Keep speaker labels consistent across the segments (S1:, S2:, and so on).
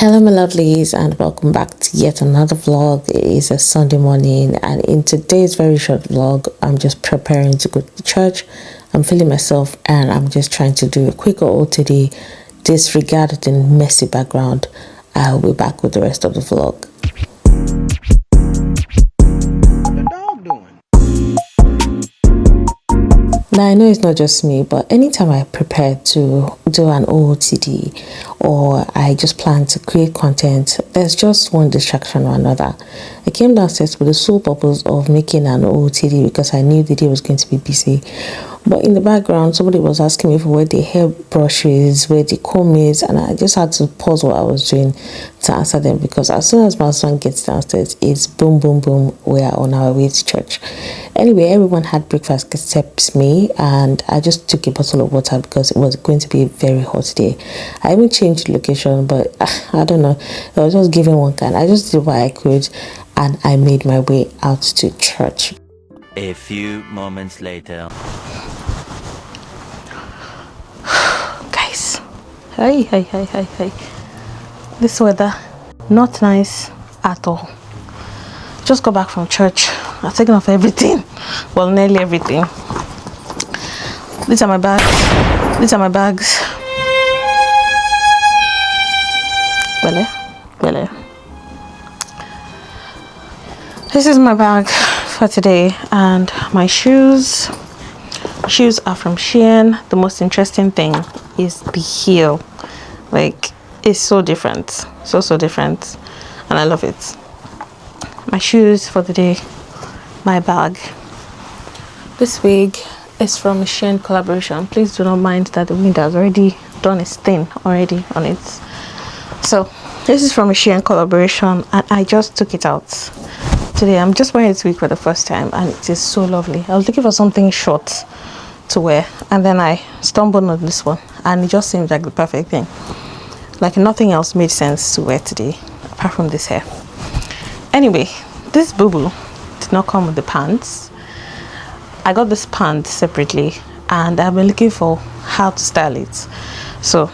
S1: Hello my lovelies, and welcome back to yet another vlog. It is a Sunday morning, and in today's very short vlog I'm just preparing to go to church. I'm feeling myself and I'm just trying to do a quick OOTD. Disregard the messy background. I'll be back with the rest of the vlog. Now, I know it's not just me, but anytime I prepare to do an OOTD or I just plan to create content, there's just one distraction or another. I came downstairs with the sole purpose of making an OOTD because I knew the day was going to be busy. But in the background, somebody was asking me for where the hair brush is, where the comb is, and I just had to pause what I was doing to answer them, because as soon as my husband gets downstairs, it's boom, boom, boom, we are on our way to church. Anyway, everyone had breakfast except me, and I just took a bottle of water because it was going to be a very hot day. I even changed the location, but I don't know, I was just giving one kind. I just did what I could, and I made my way out to church.
S2: A few moments later.
S1: Guys, hey, this weather not nice at all. Just got back from church. I've taken off everything, well, nearly everything. These are my bags. Well, this is my bag for today, and my shoes are from Shein. The most interesting thing is the heel. Like, it's so different, so different, and I love it. My shoes for the day, my bag. This wig is from a Shein collaboration. Please do not mind that the wind has already done its thing already on it. So this is from a Shein collaboration, and I just took it out today. I'm just wearing this wig for the first time, and it is so lovely. I was looking for something short to wear, and then I stumbled on this one, and it just seemed like the perfect thing. Like, nothing else made sense to wear today apart from this hair. Anyway, this boo-boo did not come with the pants. I got this pants separately, and I've been looking for how to style it. So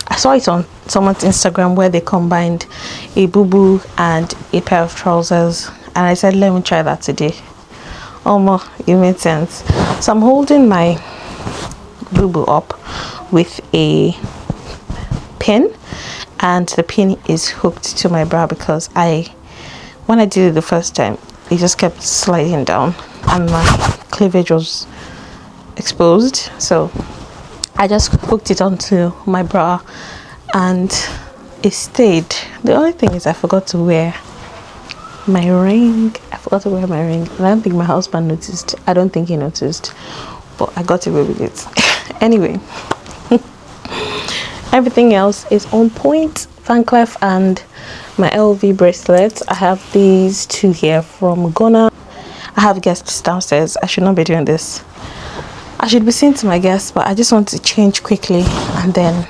S1: I saw it on someone's Instagram where they combined a boo-boo and a pair of trousers, and I said, let me try that today. It made sense. So I'm holding my boo-boo up with a pin, and the pin is hooked to my bra because when I did it the first time, it just kept sliding down and my cleavage was exposed. So I just hooked it onto my bra and it stayed. The only thing is I forgot to wear my ring. And I don't think my husband noticed. I don't think he noticed, but I got away with it. Anyway, everything else is on point. Fan clef and my LV bracelets. I have these two here from Ghana. I have guests downstairs. I should not be doing this. I should be saying to my guests, but I just want to change quickly, and then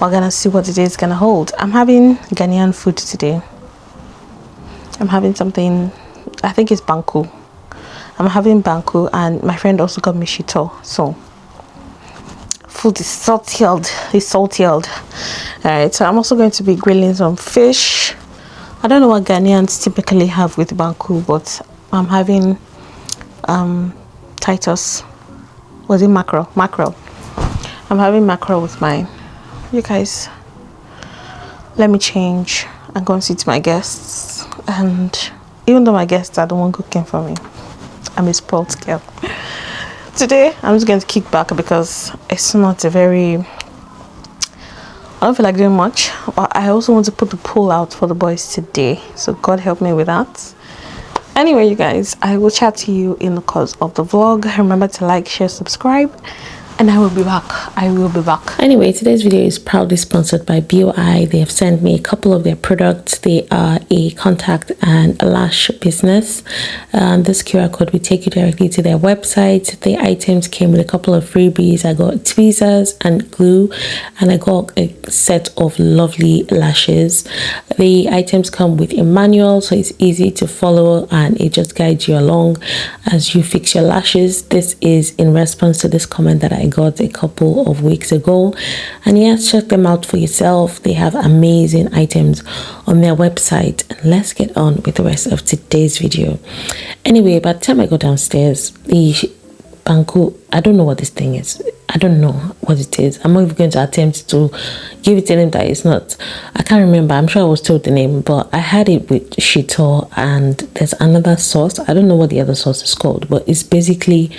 S1: we're gonna see what it is gonna hold. I'm having Ghanaian food today. I'm having something, I think it's Banku. I'm having Banku, and my friend also got me Shito. So food is salted. Alright, so I'm also going to be grilling some fish. I don't know what Ghanaians typically have with Banku, but I'm having Titus. Was it mackerel? I'm having mackerel with mine. You guys, let me change and go and see to my guests. And even though my guests are the one cooking for me, I'm a spoiled girl. Today I'm just going to kick back because it's not a very, I don't feel like doing much, but I also want to put the pool out for the boys today, so God help me with that. Anyway, you guys, I will chat to you in the course of the vlog. Remember to like, share, subscribe, and I will be back. Anyway, today's video is proudly sponsored by Beaueye. They have sent me a couple of their products. They are a contact and a lash business. This QR code will take you directly to their website. The items came with a couple of freebies. I got tweezers and glue, and I got a set of lovely lashes. The items come with a manual, so it's easy to follow, and it just guides you along as you fix your lashes. This is in response to this comment that I got a couple of weeks ago. And yes, check them out for yourself. They have amazing items on their website. And let's get on with the rest of today's video. Anyway, by the time I go downstairs, the Banku, I don't know what this thing is. I don't know what it is. I'm not even going to attempt to give it a name that it's not. I can't remember. I'm sure I was told the name, but I had it with Shito, and there's another sauce. I don't know what the other sauce is called, but it's basically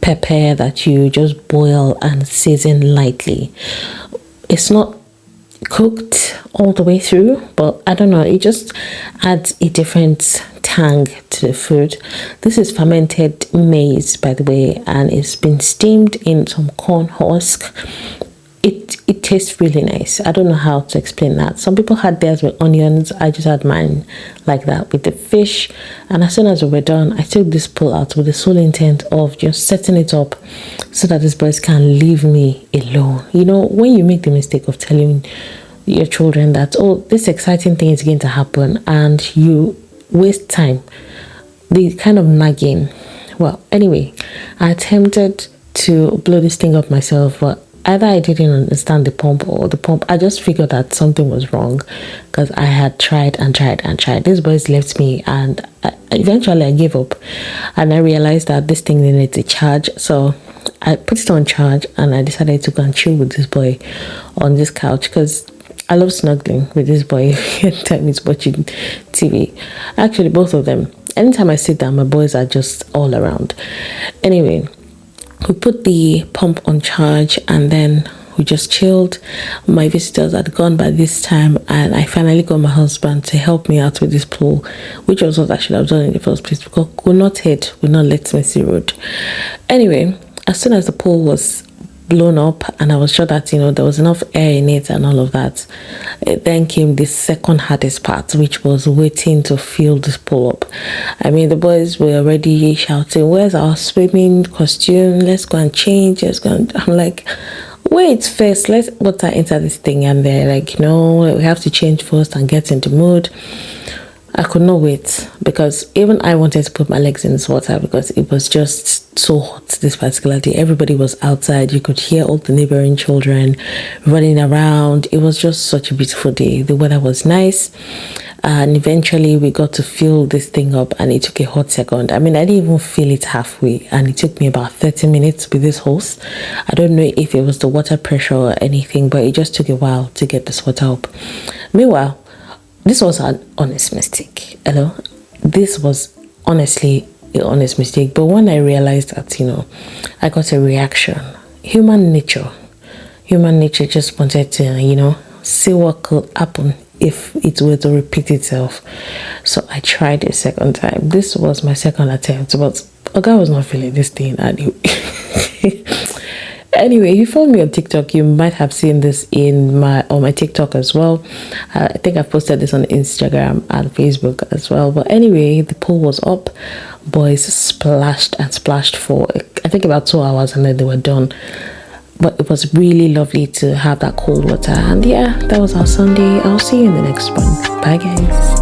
S1: pepper that you just boil and season lightly. It's not cooked all the way through, but I don't know, it just adds a different tang to the food. This is fermented maize, by the way, and it's been steamed in some corn husk. It tastes really nice. I don't know how to explain that. Some people had theirs with onions. I just had mine like that with the fish. And as soon as we were done, I took this pull out with the sole intent of just setting it up so that these boys can leave me alone. You know, when you make the mistake of telling your children that, oh, this exciting thing is going to happen, and you waste time, the kind of nagging. Well, anyway, I attempted to blow this thing up myself, but either I didn't understand the pump or the pump. I just figured that something was wrong because I had tried and tried and tried. These boys left me, and eventually I gave up, and I realized that this thing needed to charge. So I put it on charge, and I decided to go and chill with this boy on this couch because I love snuggling with this boy anytime he's watching TV. Actually, both of them. Anytime I sit down, my boys are just all around. Anyway, we put the pump on charge, and then we just chilled. My visitors had gone by this time, and I finally got my husband to help me out with this pool, which was what I should have done in the first place because would not let me see road. Anyway, as soon as the pool was blown up and I was sure that, you know, there was enough air in it and all of that, it then came the second hardest part, which was waiting to fill this pool up. I mean, the boys were already shouting, where's our swimming costume? Let's go and change. I'm like, wait first, let's water enter this thing. And they're like, no, we have to change first and get into mood. I could not wait because even I wanted to put my legs in this water because it was just so hot this particular day. Everybody was outside. You could hear all the neighboring children running around. It was just such a beautiful day. The weather was nice, and eventually we got to fill this thing up, and it took a hot second. I mean, I didn't even fill it halfway, and it took me about 30 minutes with this hose. I don't know if it was the water pressure or anything, but it just took a while to get this water up. Meanwhile, this was an honest mistake. Hello, this was honestly an honest mistake. But when I realized that, you know, I got a reaction, human nature just wanted to, you know, see what could happen if it were to repeat itself. So I tried a second time. This was my second attempt, but a guy was not feeling this thing. Anyway, if you follow me on TikTok, you might have seen this on my TikTok as well. I think I've posted this on Instagram and Facebook as well. But anyway, the pool was up. Boys splashed and splashed for I think about 2 hours, and then they were done. But it was really lovely to have that cold water. And yeah, that was our Sunday. I'll see you in the next one. Bye guys.